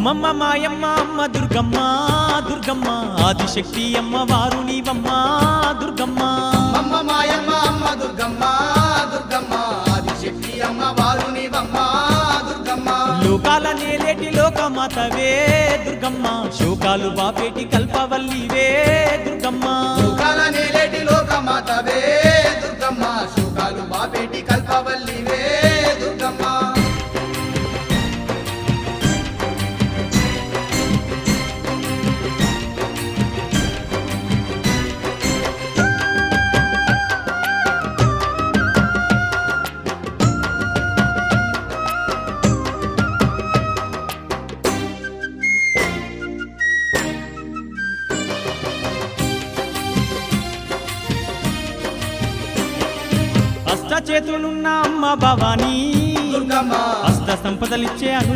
అమ్మమ్మ మాయమ్మ అమ్మ దుర్గమ్మ దుర్గమ్మ ఆదిశక్తి అమ్మ వారు నీవమ్మ దుర్గమ్మ అమ్మ మాయమ్మ అమ్మ దుర్గమ్మ దుర్గమ్మ ఆదిశక్తి అమ్మ వారు నీవమ్మ దుర్గమ్మ లోకాల నేలేటి లోకమాతవే దుర్గమ్మ శోకాలు బాపేటి కల్పవల్లివే దుర్గమ్మ లోకాల నేలేటి లోకమాతవే దుర్గమ్మ శోకాలు బాపేటి కల్పవల్లివే దుర్గమ్మ అష్ట చేతులున్న అమ్మ భవానీ దుర్గమ్మ అష్ట సంపదలిచ్చే అను